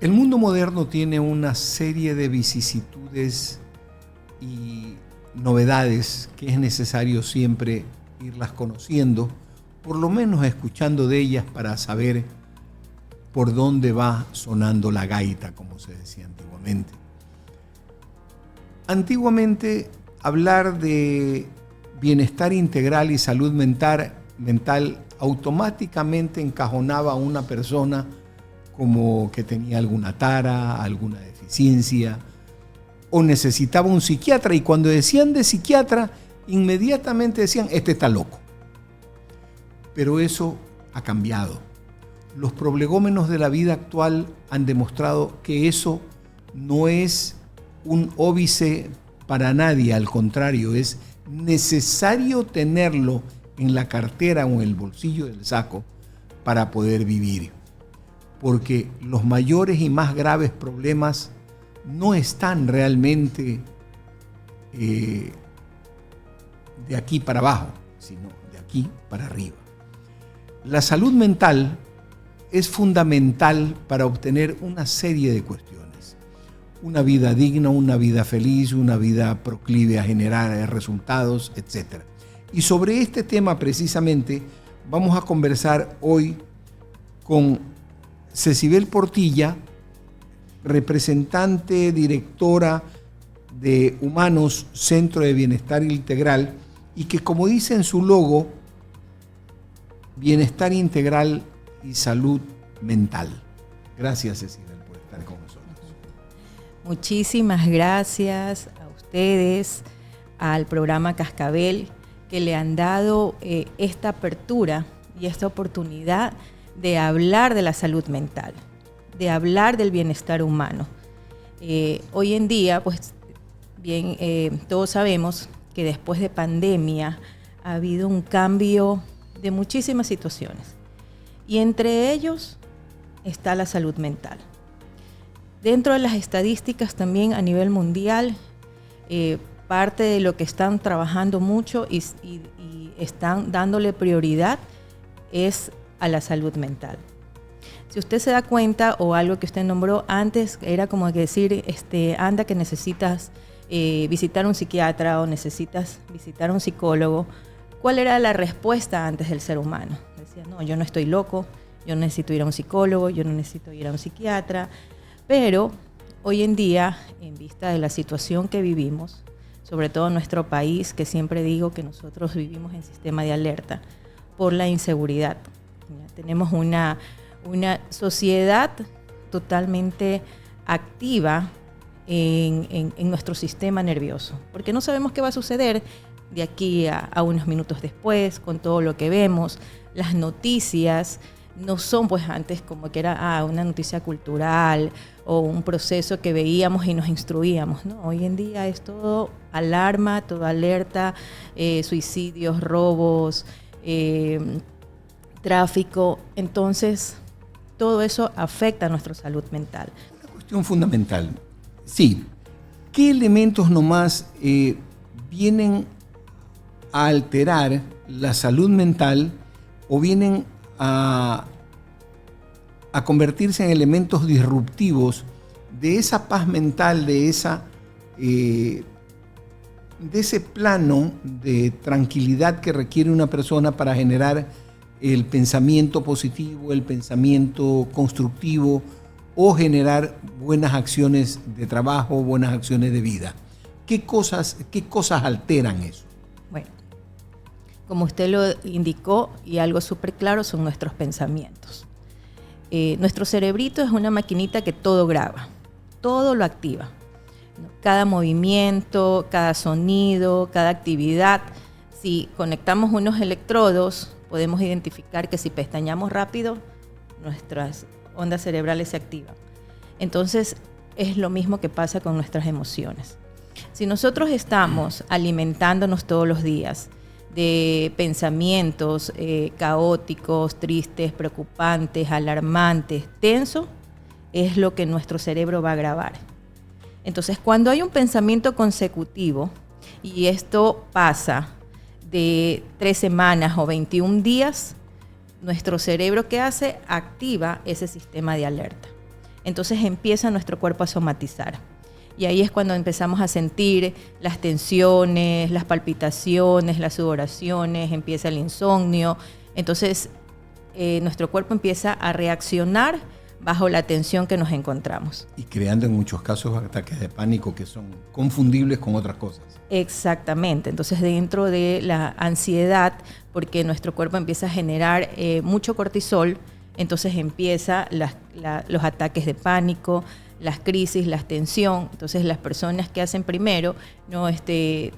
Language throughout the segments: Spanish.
El mundo moderno tiene una serie de vicisitudes y novedades que es necesario siempre irlas conociendo, por lo menos escuchando de ellas para saber por dónde va sonando la gaita, como se decía antiguamente. Antiguamente, hablar de bienestar integral y salud mental automáticamente encajonaba a una persona como que tenía alguna tara, alguna deficiencia, o necesitaba un psiquiatra, y cuando decían de psiquiatra, inmediatamente decían, este está loco. Pero eso ha cambiado. Los prolegómenos de la vida actual han demostrado que eso no es un óbice para nadie, al contrario, es necesario tenerlo en la cartera o en el bolsillo del saco para poder vivir. Porque los mayores y más graves problemas no están realmente de aquí para abajo, sino de aquí para arriba. La salud mental es fundamental para obtener una serie de cuestiones. Una vida digna, una vida feliz, una vida proclive a generar resultados, etc. Y sobre este tema precisamente vamos a conversar hoy con Cecibel Portilla, representante, directora de Humanos, Centro de Bienestar Integral, y que, como dice en su logo, bienestar integral y salud mental. Gracias, Cecibel, por estar con nosotros. Muchísimas gracias a ustedes, al programa Cascabel, que le han dado esta apertura y esta oportunidad de hablar de la salud mental, de hablar del bienestar humano. Hoy en día, pues bien, todos sabemos que después de pandemia ha habido un cambio de muchísimas situaciones, y entre ellos está la salud mental. Dentro de las estadísticas también a nivel mundial, parte de lo que están trabajando mucho y están dándole prioridad es a la salud mental. Si usted se da cuenta, o algo que usted nombró antes, era como que decir, anda que necesitas visitar un psiquiatra o necesitas visitar un psicólogo. ¿Cuál era la respuesta antes del ser humano? Decía, no, yo no estoy loco, yo no necesito ir a un psicólogo, yo no necesito ir a un psiquiatra. Pero hoy en día, en vista de la situación que vivimos, sobre todo en nuestro país, que siempre digo que nosotros vivimos en sistema de alerta por la inseguridad. Tenemos una sociedad totalmente activa en nuestro sistema nervioso, porque no sabemos qué va a suceder de aquí a unos minutos después, con todo lo que vemos. Las noticias no son pues antes como que era una noticia cultural o un proceso que veíamos y nos instruíamos, ¿no? Hoy en día es todo alarma, todo alerta, suicidios, robos, tráfico. Entonces, todo eso afecta a nuestra salud mental. Una cuestión fundamental. Sí, ¿qué elementos nomás vienen a alterar la salud mental o vienen a convertirse en elementos disruptivos de esa paz mental, de ese plano de tranquilidad que requiere una persona para generar el pensamiento positivo, el pensamiento constructivo, o generar buenas acciones de trabajo, buenas acciones de vida? ¿Qué cosas alteran eso? Bueno, como usted lo indicó, y algo súper claro, son nuestros pensamientos. Nuestro cerebrito es una maquinita que todo graba, todo lo activa. Cada movimiento, cada sonido, cada actividad. Si conectamos unos electrodos, podemos identificar que si pestañamos rápido, nuestras ondas cerebrales se activan. Entonces, es lo mismo que pasa con nuestras emociones. Si nosotros estamos alimentándonos todos los días de pensamientos caóticos, tristes, preocupantes, alarmantes, tensos, es lo que nuestro cerebro va a grabar. Entonces, cuando hay un pensamiento consecutivo, y esto pasa de 3 semanas o 21 días, nuestro cerebro, ¿qué hace? Activa ese sistema de alerta. entonces empieza nuestro cuerpo a somatizar. Y ahí es cuando empezamos a sentir las tensiones, las palpitaciones, las sudoraciones, empieza el insomnio. Entonces, nuestro cuerpo empieza a reaccionar bajo la tensión que nos encontramos. Y creando en muchos casos ataques de pánico que son confundibles con otras cosas. Exactamente. Entonces, dentro de la ansiedad, porque nuestro cuerpo empieza a generar mucho cortisol, entonces empieza los ataques de pánico, las crisis, la tensión. Entonces, las personas que hacen primero, no,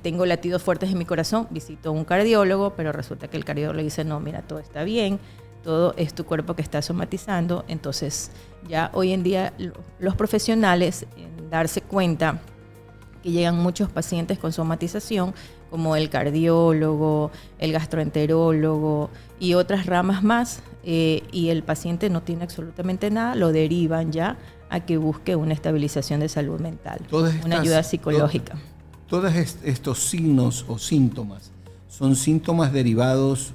tengo latidos fuertes en mi corazón, visito a un cardiólogo, pero resulta que el cardiólogo dice, no, mira, todo está bien, todo es tu cuerpo que está somatizando. Entonces, ya hoy en día los profesionales, en darse cuenta que llegan muchos pacientes con somatización, como el cardiólogo, el gastroenterólogo y otras ramas más, y el paciente no tiene absolutamente nada, lo derivan ya a que busque una estabilización de salud mental, una ayuda psicológica. Todos estos signos o síntomas son síntomas derivados,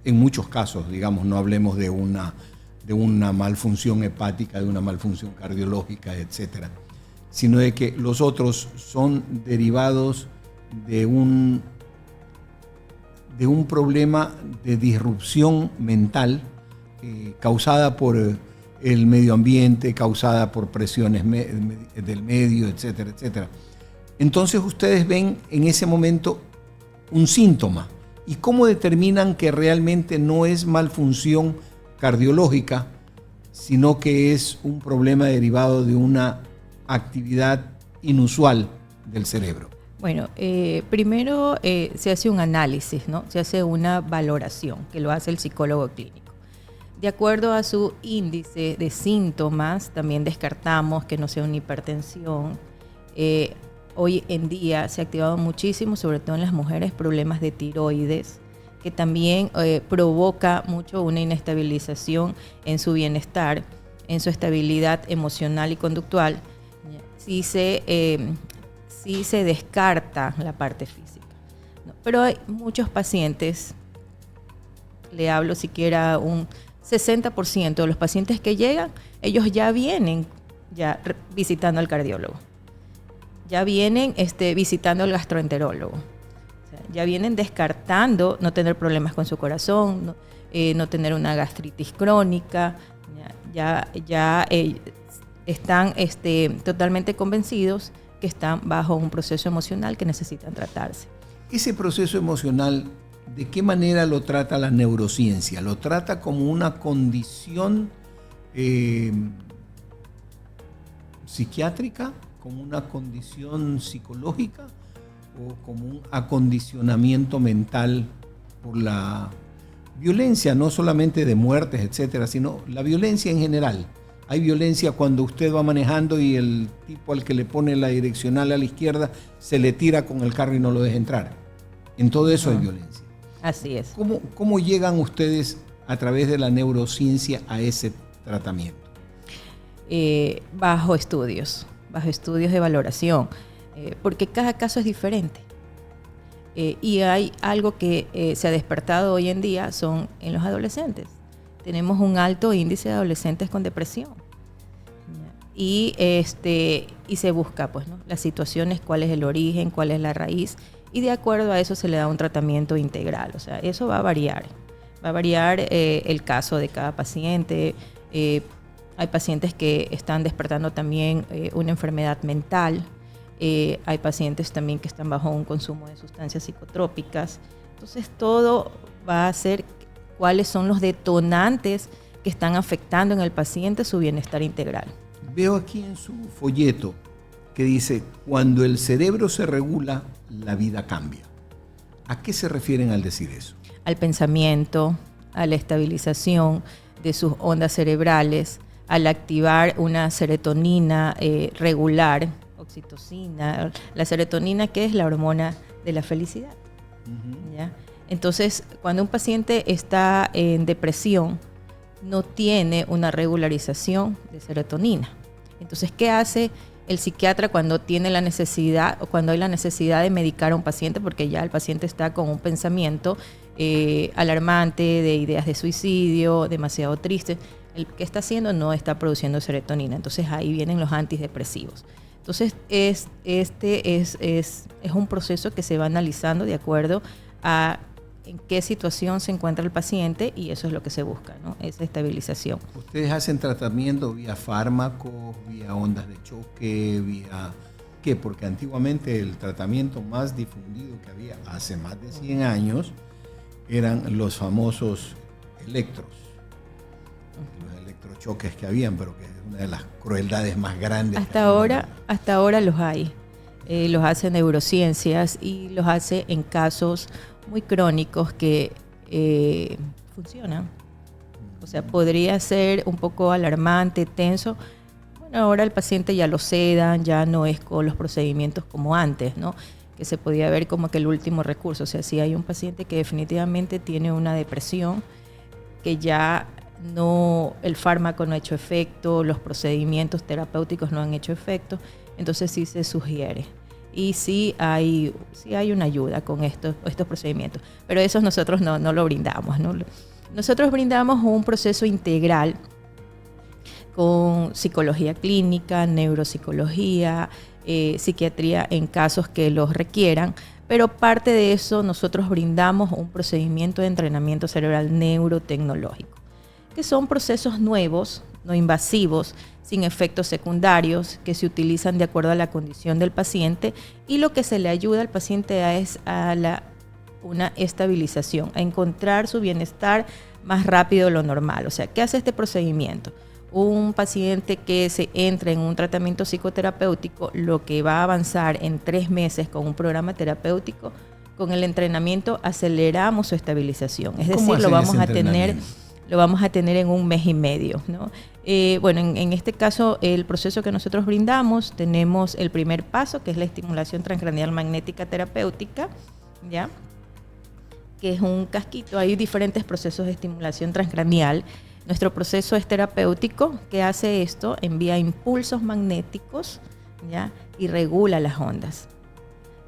en muchos casos, digamos, no hablemos de una malfunción hepática, de una malfunción cardiológica, etcétera, sino de que los otros son derivados de un problema de disrupción mental causada por el medio ambiente, causada por presiones del medio, etcétera, etcétera. Entonces ustedes ven en ese momento un síntoma. ¿Y cómo determinan que realmente no es malfunción cardiológica, sino que es un problema derivado de una actividad inusual del cerebro? Bueno, primero se hace un análisis, ¿no? Se hace una valoración, que lo hace el psicólogo clínico. De acuerdo a su índice de síntomas, también descartamos que no sea una hipertensión. Hoy en día se ha activado muchísimo, sobre todo en las mujeres, problemas de tiroides, que también provoca mucho una inestabilización en su bienestar, en su estabilidad emocional y conductual. Sí se descarta la parte física, ¿no? Pero hay muchos pacientes, le hablo siquiera un 60% de los pacientes que llegan, ellos ya vienen visitando al cardiólogo, ya vienen visitando al gastroenterólogo, o sea, ya vienen descartando no tener problemas con su corazón, no tener una gastritis crónica, ya están totalmente convencidos que están bajo un proceso emocional que necesitan tratarse. Ese proceso emocional, ¿de qué manera lo trata la neurociencia? ¿Lo trata como una condición psiquiátrica, como una condición psicológica o como un acondicionamiento mental por la violencia, no solamente de muertes, etcétera, sino la violencia en general? Hay violencia cuando usted va manejando y el tipo al que le pone la direccional a la izquierda se le tira con el carro y no lo deja entrar. En todo eso hay violencia. Así es. ¿Cómo llegan ustedes a través de la neurociencia a ese tratamiento? Bajo estudios de valoración, porque cada caso es diferente. Y hay algo que se ha despertado hoy en día, son en los adolescentes. Tenemos un alto índice de adolescentes con depresión. Y se busca, pues, ¿no?, las situaciones, cuál es el origen, cuál es la raíz, y de acuerdo a eso se le da un tratamiento integral. O sea, eso va a variar. Va a variar el caso de cada paciente. Hay pacientes que están despertando también una enfermedad mental. Hay pacientes también que están bajo un consumo de sustancias psicotrópicas. Entonces, todo va a ser cuáles son los detonantes que están afectando en el paciente su bienestar integral. Veo aquí en su folleto que dice, cuando el cerebro se regula, la vida cambia. ¿A qué se refieren al decir eso? Al pensamiento, a la estabilización de sus ondas cerebrales, al activar una serotonina regular, oxitocina, la serotonina, que es la hormona de la felicidad. ¿Ya? Entonces, cuando un paciente está en depresión, no tiene una regularización de serotonina. Entonces, ¿qué hace el psiquiatra cuando tiene la necesidad o cuando hay la necesidad de medicar a un paciente? Porque ya el paciente está con un pensamiento alarmante, de ideas de suicidio, demasiado triste. el que está haciendo no está produciendo serotonina. Entonces ahí vienen los antidepresivos. Entonces este es un proceso que se va analizando de acuerdo a en qué situación se encuentra el paciente, y eso es lo que se busca, ¿no? Esa estabilización. ¿Ustedes hacen tratamiento vía fármacos, vía ondas de choque, vía qué? Porque antiguamente el tratamiento más difundido que había hace más de 100 años eran los famosos electros, los electrochoques que habían, pero que es una de las crueldades más grandes. Hasta ahora los hay. Los hace neurociencias y los hace en casos muy crónicos que funcionan. O sea, podría ser un poco alarmante, tenso. Bueno, ahora el paciente ya lo sedan, ya no es con los procedimientos como antes, ¿no? Que se podía ver como que el último recurso. O sea, si hay un paciente que definitivamente tiene una depresión, que ya no, el fármaco no ha hecho efecto, los procedimientos terapéuticos no han hecho efecto, entonces sí se sugiere. Y sí hay una ayuda con estos procedimientos. Pero esos nosotros no lo brindamos, ¿no? Nosotros brindamos un proceso integral con psicología clínica, neuropsicología, psiquiatría en casos que los requieran. Pero parte de eso nosotros brindamos un procedimiento de entrenamiento cerebral neurotecnológico, que son procesos nuevos, no invasivos, sin efectos secundarios, que se utilizan de acuerdo a la condición del paciente, y lo que se le ayuda al paciente es a una estabilización, a encontrar su bienestar más rápido de lo normal. O sea, ¿qué hace este procedimiento? Un paciente que se entra en un tratamiento psicoterapéutico, lo que va a avanzar en 3 meses con un programa terapéutico, con el entrenamiento aceleramos su estabilización. Es decir, lo vamos a tener en 1 mes y medio, ¿no? Bueno, en este caso, el proceso que nosotros brindamos, tenemos el primer paso, que es la estimulación transcranial magnética terapéutica, ¿ya? Que es un casquito. Hay diferentes procesos de estimulación transcranial. Nuestro proceso es terapéutico, que hace esto, envía impulsos magnéticos, ¿ya? Y regula las ondas.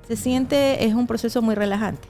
Es un proceso muy relajante.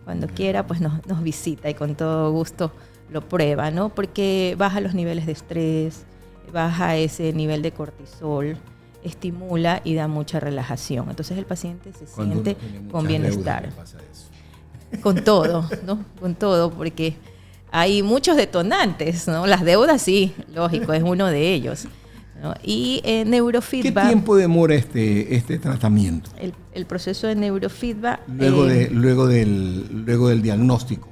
Cuando quiera, pues nos visita y con todo gusto lo prueba, ¿no? Porque baja los niveles de estrés, baja ese nivel de cortisol, estimula y da mucha relajación. Entonces el paciente se siente con bienestar. Con todo, ¿no? Con todo, porque hay muchos detonantes, ¿no? Las deudas, sí, lógico, es uno de ellos, ¿no? Y neurofeedback. ¿Qué tiempo demora este tratamiento? El proceso de neurofeedback. Luego del diagnóstico.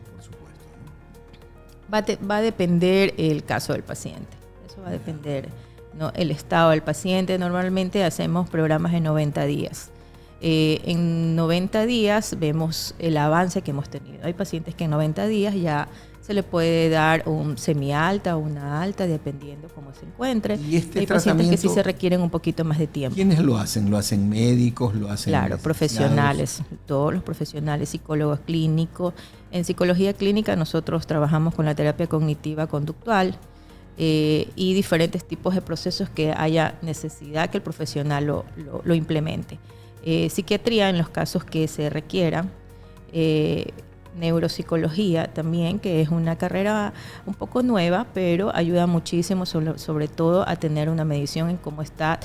Va a depender el caso del paciente. Eso va a depender, ¿no? El estado del paciente. Normalmente hacemos programas en 90 días. En 90 días vemos el avance que hemos tenido. Hay pacientes que en 90 días ya se le puede dar un semialta o una alta, dependiendo cómo se encuentre. ¿Y hay pacientes que sí se requieren un poquito más de tiempo. ¿Quiénes lo hacen? ¿Lo hacen médicos? ¿Lo hacen Claro, profesionales, todos los profesionales, psicólogos clínicos. En psicología clínica nosotros trabajamos con la terapia cognitiva conductual y diferentes tipos de procesos que haya necesidad que el profesional lo implemente. Psiquiatría en los casos que se requieran. Neuropsicología también, que es una carrera un poco nueva, pero ayuda muchísimo sobre todo a tener una medición en cómo está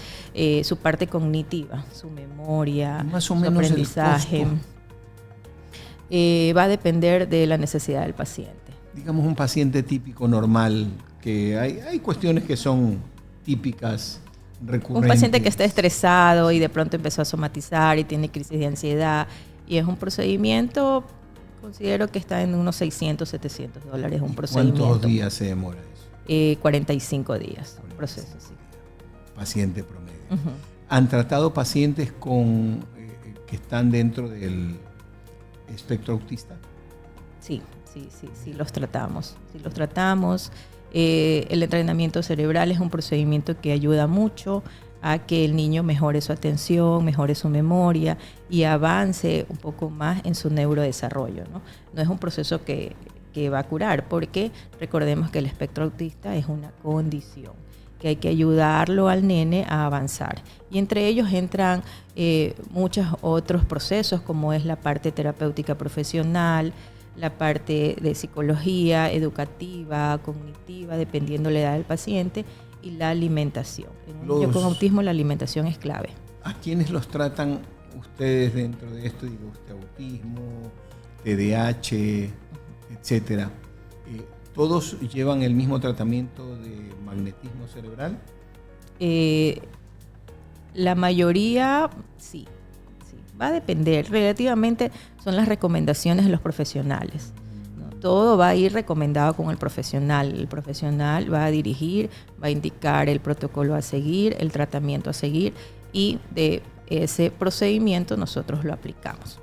su parte cognitiva, su memoria, más o su menos aprendizaje. Va a depender de la necesidad del paciente. Digamos un paciente típico normal, que hay cuestiones que son típicas, recurrentes. Un paciente que está estresado y de pronto empezó a somatizar y tiene crisis de ansiedad, y es un procedimiento, considero que está en unos $600, $700 un procedimiento. ¿Cuántos días se demora eso? 45 días, un proceso, sí. Paciente promedio. ¿Han tratado pacientes que están dentro del espectro autista? Sí, los tratamos. El entrenamiento cerebral es un procedimiento que ayuda mucho a que el niño mejore su atención, mejore su memoria y avance un poco más en su neurodesarrollo, ¿no? No es un proceso que va a curar, porque recordemos que el espectro autista es una condición, que hay que ayudarlo al nene a avanzar. Y entre ellos entran muchos otros procesos, como es la parte terapéutica profesional, la parte de psicología, educativa, cognitiva, dependiendo la edad del paciente, y la alimentación. En un niño con autismo la alimentación es clave. ¿A quiénes los tratan ustedes dentro de esto? Digo, autismo, TDAH, etcétera. ¿Todos llevan el mismo tratamiento de magnetismo cerebral? La mayoría sí. Va a depender. Relativamente son las recomendaciones de los profesionales, ¿no? Todo va a ir recomendado con el profesional. El profesional va a dirigir, va a indicar el protocolo a seguir, el tratamiento a seguir, y de ese procedimiento nosotros lo aplicamos.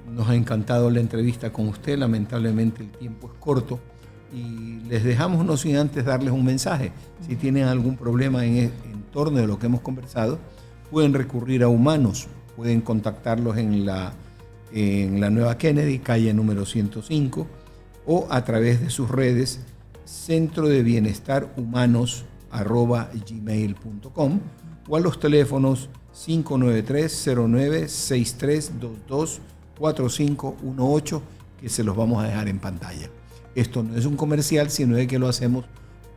Nos ha encantado la entrevista con usted. Lamentablemente el tiempo es corto y les dejamos, no sin antes darles un mensaje. Si tienen algún problema en torno de lo que hemos conversado, pueden recurrir a Humanos. Pueden contactarlos en la Nueva Kennedy, calle número 105, o a través de sus redes, centrodebienestarhumanos@gmail.com, o a los teléfonos 593-09-6322-4518, que se los vamos a dejar en pantalla. Esto no es un comercial, sino de que lo hacemos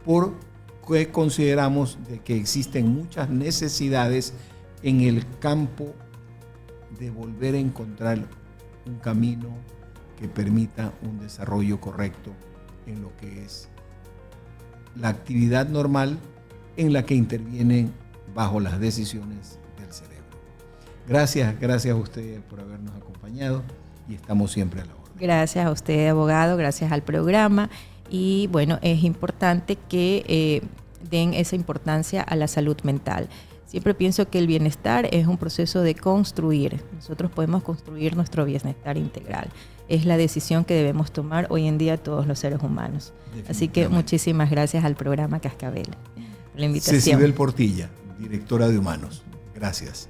porque consideramos de que existen muchas necesidades en el campo de volver a encontrar un camino que permita un desarrollo correcto en lo que es la actividad normal en la que intervienen bajo las decisiones del cerebro. Gracias a usted por habernos acompañado y estamos siempre a la orden. Gracias a usted, abogado, gracias al programa, y bueno, es importante que den esa importancia a la salud mental. Siempre pienso que el bienestar es un proceso de construir. Nosotros podemos construir nuestro bienestar integral. Es la decisión que debemos tomar hoy en día todos los seres humanos. Así que muchísimas gracias al programa Cascabel por la invitación. Cecibel Portilla, directora de Humanos. Gracias.